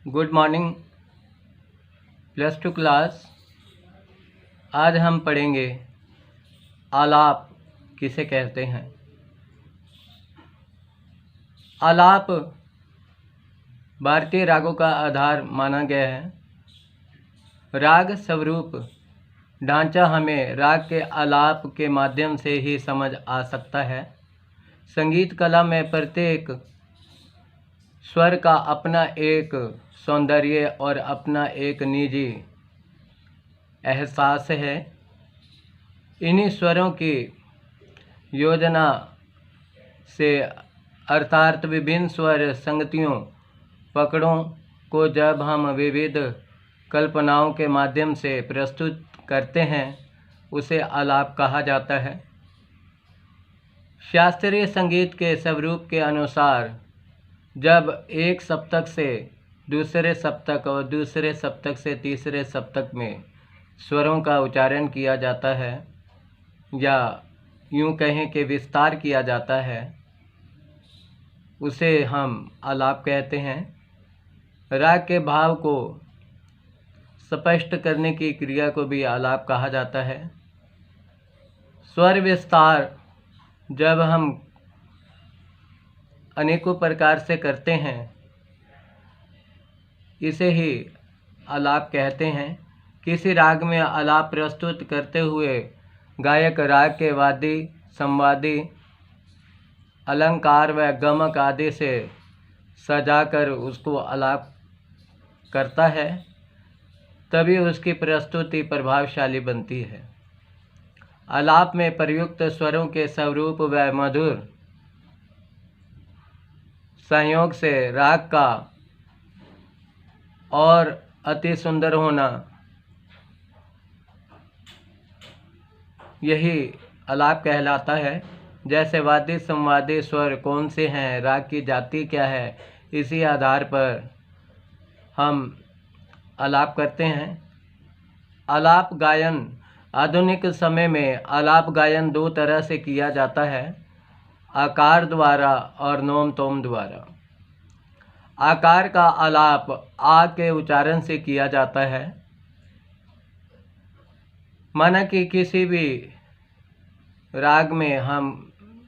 Good morning +2 class. आज हम पढ़ेंगे आलाप किसे कहते हैं। आलाप भारतीय रागों का आधार माना गया है। राग स्वरूप ढांचा हमें राग के आलाप के माध्यम से ही समझ आ सकता है। संगीत कला में प्रत्येक स्वर का अपना एक सौंदर्य और अपना एक निजी एहसास है। इन्हीं स्वरों की योजना से अर्थात विभिन्न स्वर संगतियों पकड़ों को जब हम विविध कल्पनाओं के माध्यम से प्रस्तुत करते हैं उसे आलाप कहा जाता है। शास्त्रीय संगीत के स्वरूप के अनुसार जब एक सप्तक से दूसरे सप्तक और दूसरे सप्तक से तीसरे सप्तक में स्वरों का उच्चारण किया जाता है या यूं कहें कि विस्तार किया जाता है, उसे हम आलाप कहते हैं। राग के भाव को स्पष्ट करने की क्रिया को भी आलाप कहा जाता है। स्वर विस्तार जब हम अनेकों प्रकार से करते हैं इसे ही आलाप कहते हैं। किसी राग में आलाप प्रस्तुत करते हुए गायक राग के वादी संवादी अलंकार व गमक आदि से सजाकर उसको आलाप करता है, तभी उसकी प्रस्तुति प्रभावशाली बनती है। आलाप में प्रयुक्त स्वरों के स्वरूप व मधुर संयोग से राग का और अति सुंदर होना, यही आलाप कहलाता है। जैसे वादी संवादी स्वर कौन से हैं, राग की जाति क्या है, इसी आधार पर हम आलाप करते हैं। आलाप गायन आधुनिक समय में आलाप गायन दो तरह से किया जाता है, आकार द्वारा और नोम तोम द्वारा। आकार का आलाप आ के उच्चारण से किया जाता है। माना कि किसी भी राग में हम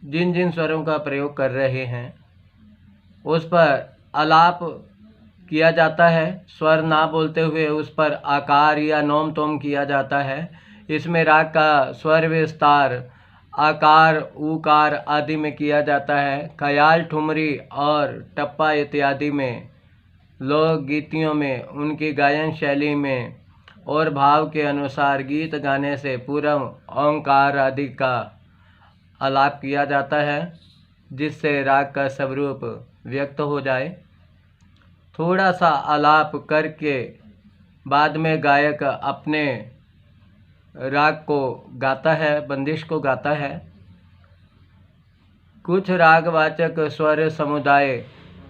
जिन जिन स्वरों का प्रयोग कर रहे हैं उस पर आलाप किया जाता है। स्वर ना बोलते हुए उस पर आकार या नोम तोम किया जाता है। इसमें राग का स्वर विस्तार आकार उकार आदि में किया जाता है। ख्याल ठुमरी और टप्पा इत्यादि में, लोक गीतियों में उनकी गायन शैली में और भाव के अनुसार गीत गाने से पूर्व ओंकार आदि का आलाप किया जाता है, जिससे राग का स्वरूप व्यक्त हो जाए। थोड़ा सा आलाप करके बाद में गायक अपने राग को गाता है, बंदिश को गाता है। कुछ रागवाचक स्वर समुदाय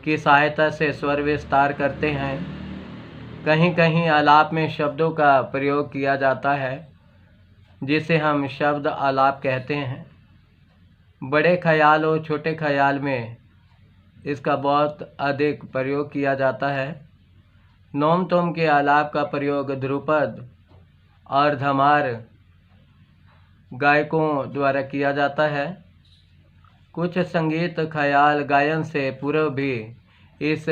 की सहायता से स्वर विस्तार करते हैं। कहीं कहीं आलाप में शब्दों का प्रयोग किया जाता है, जिसे हम शब्द आलाप कहते हैं। बड़े ख्याल और छोटे ख्याल में इसका बहुत अधिक प्रयोग किया जाता है। नोम तोम के आलाप का प्रयोग ध्रुपद और धमार गायकों द्वारा किया जाता है। कुछ संगीत ख्याल गायन से पूर्व भी इस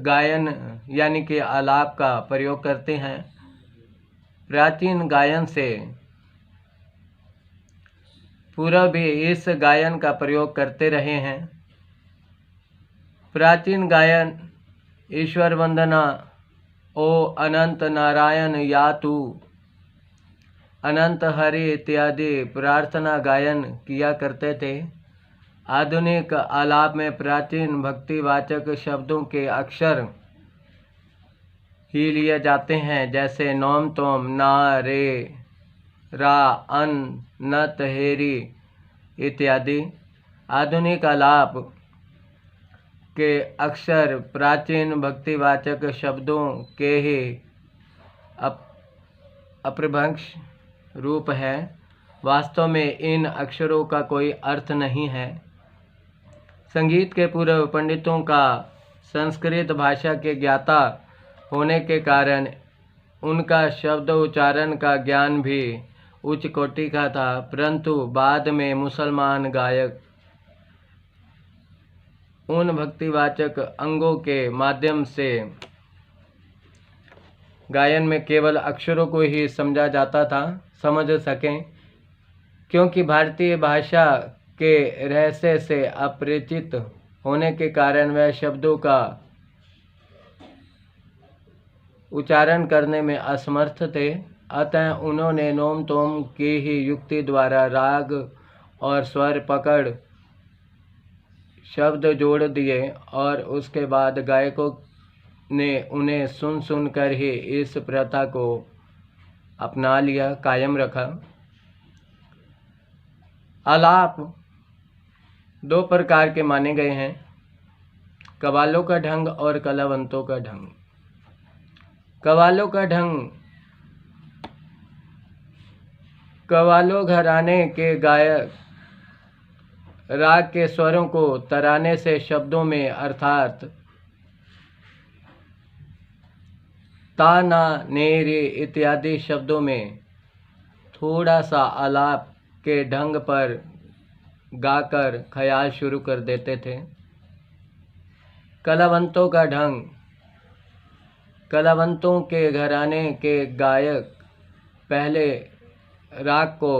गायन यानी कि आलाप का प्रयोग करते हैं। प्राचीन गायन से पूर्व भी इस गायन का प्रयोग करते रहे हैं। प्राचीन गायन ईश्वर वंदना, ओ अनंत नारायण या तू, अनंत हरि इत्यादि प्रार्थना गायन किया करते थे। आधुनिक आलाप में प्राचीन भक्तिवाचक शब्दों के अक्षर ही लिए जाते हैं, जैसे नोम तोम, ना, रे, रा, अन, नत, हेरी इत्यादि। आधुनिक आलाप के अक्षर प्राचीन भक्तिवाचक शब्दों के ही अपभ्रंश रूप है। वास्तव में इन अक्षरों का कोई अर्थ नहीं है। संगीत के पूर्व पंडितों का संस्कृत भाषा के ज्ञाता होने के कारण उनका शब्द उच्चारण का ज्ञान भी उच्च कोटि का था, परंतु बाद में मुसलमान गायक उन भक्तिवाचक अंगों के माध्यम से गायन में केवल अक्षरों को ही समझा जाता था, समझ सकें, क्योंकि भारतीय भाषा के रहस्य से अपरिचित होने के कारण वह शब्दों का उच्चारण करने में असमर्थ थे। अतः उन्होंने नोम तोम की ही युक्ति द्वारा राग और स्वर पकड़ शब्द जोड़ दिए और उसके बाद गायकों ने उन्हें सुन सुनकर ही इस प्रथा को अपना लिया, कायम रखा। आलाप दो प्रकार के माने गए हैं, कव्वालों का ढंग और कलावंतों का ढंग। कव्वालों का ढंग कव्वालों घराने के गायक राग के स्वरों को तराने से शब्दों में अर्थात ता ना ने रे इत्यादि शब्दों में थोड़ा सा आलाप के ढंग पर गाकर ख्याल शुरू कर देते थे। कलावंतों का ढंग कलावंतों के घराने के गायक पहले राग को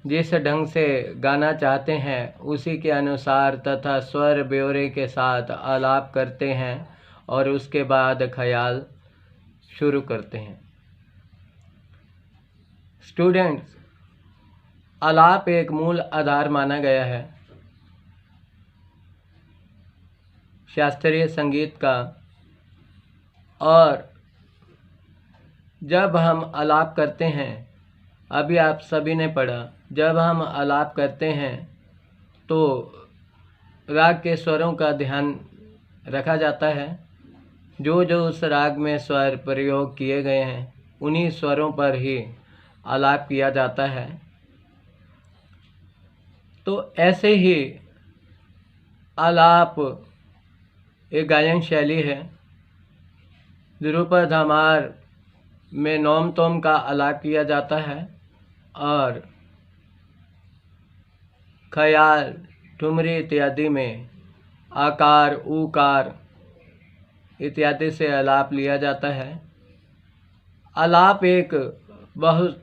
जिस ढंग से गाना चाहते हैं उसी के अनुसार तथा स्वर ब्योरे के साथ आलाप करते हैं और उसके बाद ख्याल शुरू करते हैं। स्टूडेंट्स, आलाप एक मूल आधार माना गया है शास्त्रीय संगीत का, और जब हम आलाप करते हैं, अभी आप सभी ने पढ़ा, जब हम आलाप करते हैं तो राग के स्वरों का ध्यान रखा जाता है। जो जो उस राग में स्वर प्रयोग किए गए हैं उन्हीं स्वरों पर ही आलाप किया जाता है। तो ऐसे ही आलाप एक गायन शैली है। ध्रुपद धमार में नोम तोम का आलाप किया जाता है और ख्याल, ठुमरी इत्यादि में आकार, उकार इत्यादि से आलाप लिया जाता है। आलाप एक बहुत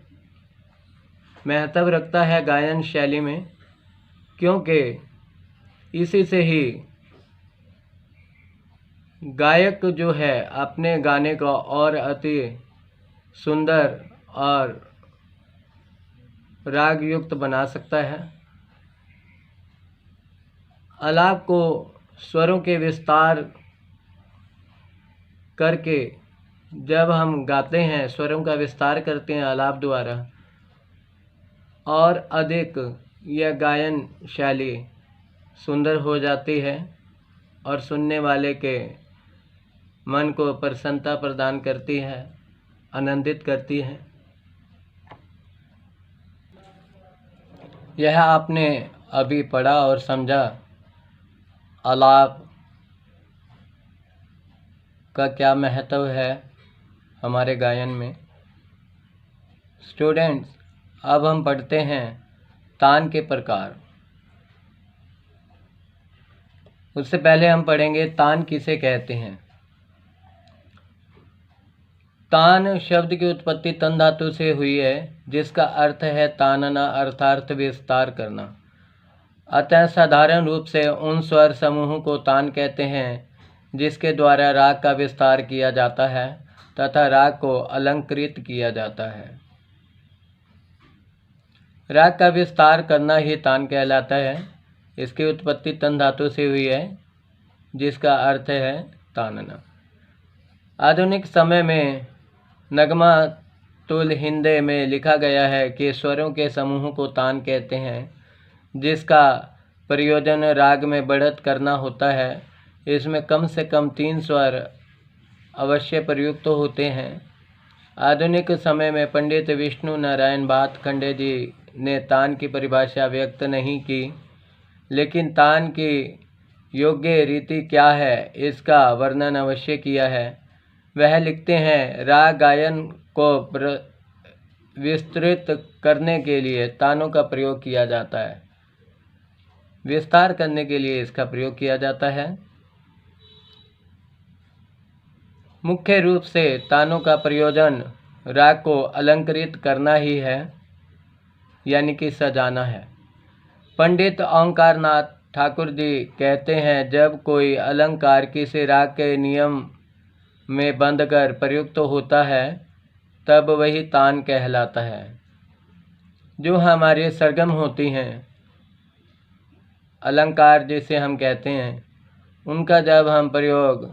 महत्व रखता है गायन शैली में, क्योंकि इसी से ही गायक जो है अपने गाने को और अति सुंदर और राग युक्त बना सकता है। आलाप को स्वरों के विस्तार करके जब हम गाते हैं, स्वरों का विस्तार करते हैं आलाप द्वारा, और अधिक यह गायन शैली सुंदर हो जाती है और सुनने वाले के मन को प्रसन्नता प्रदान करती है, आनंदित करती है। यह आपने अभी पढ़ा और समझा आलाप का क्या महत्व है हमारे गायन में। स्टूडेंट्स, अब हम पढ़ते हैं तान के प्रकार। उससे पहले हम पढ़ेंगे तान किसे कहते हैं। तान शब्द की उत्पत्ति तन धातु से हुई है, जिसका अर्थ है तानना अर्थात विस्तार करना। अतः साधारण रूप से उन स्वर समूहों को तान कहते हैं जिसके द्वारा राग का विस्तार किया जाता है तथा राग को अलंकृत किया जाता है। राग का विस्तार करना ही तान कहलाता है। इसकी उत्पत्ति तन धातु से हुई है, जिसका अर्थ है तानना। आधुनिक समय में नगमा तुल हिंदे में लिखा गया है कि स्वरों के समूह को तान कहते हैं, जिसका प्रयोजन राग में बढ़त करना होता है। इसमें कम से कम 3 स्वर अवश्य प्रयुक्त होते हैं। आधुनिक समय में पंडित विष्णु नारायण भातखंडे जी ने तान की परिभाषा व्यक्त नहीं की, लेकिन तान की योग्य रीति क्या है इसका वर्णन अवश्य किया है। वह लिखते हैं, राग गायन को विस्तृत करने के लिए तानों का प्रयोग किया जाता है, विस्तार करने के लिए इसका प्रयोग किया जाता है। मुख्य रूप से तानों का प्रयोजन राग को अलंकृत करना ही है, यानी कि सजाना है। पंडित ओंकारनाथ ठाकुर जी कहते हैं, जब कोई अलंकार किसी राग के नियम में बंधकर प्रयुक्त होता है तब वही तान कहलाता है। जो हमारे सरगम होती हैं, अलंकार जिसे हम कहते हैं, उनका जब हम प्रयोग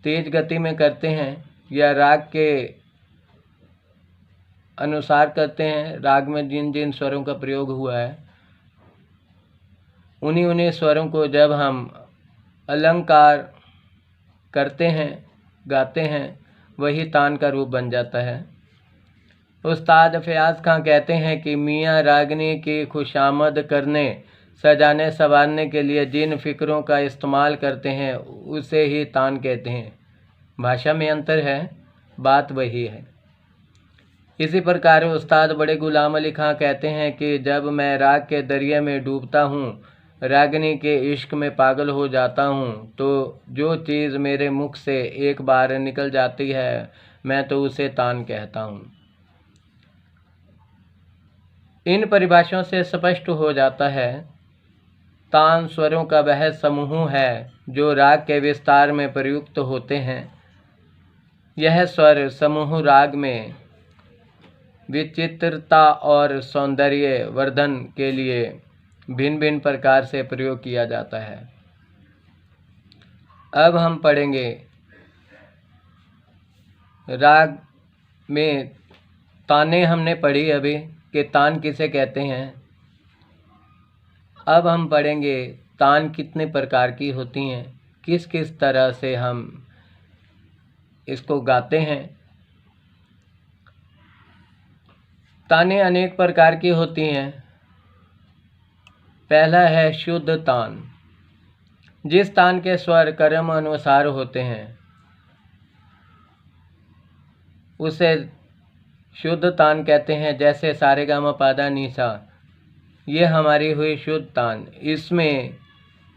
तेज गति में करते हैं या राग के अनुसार करते हैं, राग में जिन जिन स्वरों का प्रयोग हुआ है उन्हीं स्वरों को जब हम अलंकार करते हैं, गाते हैं, वही तान का रूप बन जाता है। उस्ताद फयाज खां कहते हैं कि मियाँ रागनी की खुशामद करने, सजाने संवारने के लिए जिन फिक्रों का इस्तेमाल करते हैं उसे ही तान कहते हैं। भाषा में अंतर है, बात वही है। इसी प्रकार उस्ताद बड़े गुलाम अली खां कहते हैं कि जब मैं राग के दरिया में डूबता हूँ, रागिनी के इश्क में पागल हो जाता हूँ, तो जो चीज़ मेरे मुख से एक बार निकल जाती है मैं तो उसे तान कहता हूँ। इन परिभाषाओं से स्पष्ट हो जाता है, तान स्वरों का वह समूह है जो राग के विस्तार में प्रयुक्त होते हैं। यह स्वर समूह राग में विचित्रता और सौंदर्य वर्धन के लिए भिन्न भिन्न प्रकार से प्रयोग किया जाता है। अब हम पढ़ेंगे राग में ताने। हमने पढ़ी अभी कि तान किसे कहते हैं। अब हम पढ़ेंगे तान कितने प्रकार की होती हैं, किस किस तरह से हम इसको गाते हैं। ताने अनेक प्रकार की होती हैं। पहला है शुद्ध तान। जिस तान के स्वर क्रम अनुसार होते हैं उसे शुद्ध तान कहते हैं। जैसे सारेगामा पादा नीसा, ये हमारी हुई शुद्ध तान। इसमें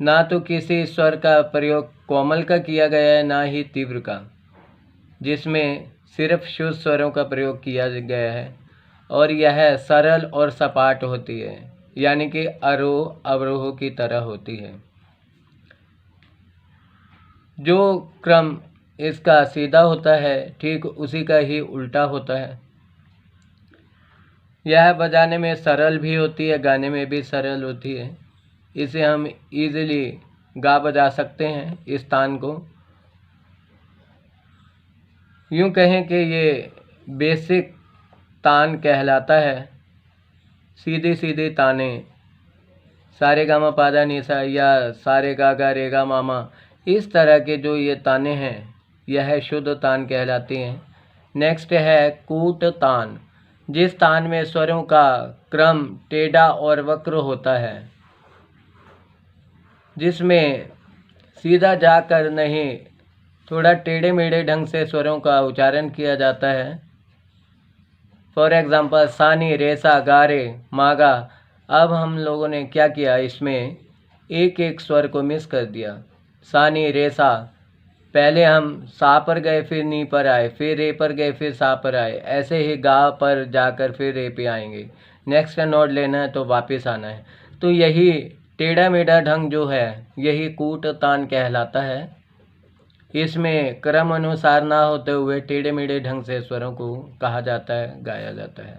ना तो किसी स्वर का प्रयोग कोमल का किया गया है, ना ही तीव्र का, जिसमें सिर्फ शुद्ध स्वरों का प्रयोग किया गया है। और यह सरल और सपाट होती है, यानी कि आरोह अवरोह की तरह होती है। जो क्रम इसका सीधा होता है ठीक उसी का ही उल्टा होता है। यह बजाने में सरल भी होती है, गाने में भी सरल होती है। इसे हम इजीली गा बजा सकते हैं इस तान को। यूँ कहें कि ये बेसिक तान कहलाता है। सीधी सीधी ताने, सारेगामा पादा निसा या सारे गा रेगा मामा, इस तरह के जो ये ताने हैं यह शुद्ध तान कहलाती हैं। नेक्स्ट है कूट तान। जिस तान में स्वरों का क्रम टेढ़ा और वक्र होता है, जिसमें सीधा जाकर नहीं थोड़ा टेढ़े मेढ़े ढंग से स्वरों का उच्चारण किया जाता है। फॉर एग्जाम्पल सानी रेसा गारे मागा। अब हम लोगों ने क्या किया, इसमें एक एक स्वर को मिस कर दिया। सानी रेसा, पहले हम सा पर गए फिर नी पर आए, फिर रे पर गए फिर सा पर आए। ऐसे ही गा पर जाकर फिर रे पे आएंगे। नेक्स्ट का नोट लेना है तो वापस आना है। तो यही टेढ़ा मेढ़ा ढंग जो है यही कूट तान कहलाता है। इसमें क्रम अनुसार ना होते हुए टेढ़े मेढ़े ढंग से स्वरों को कहा जाता है, गाया जाता है।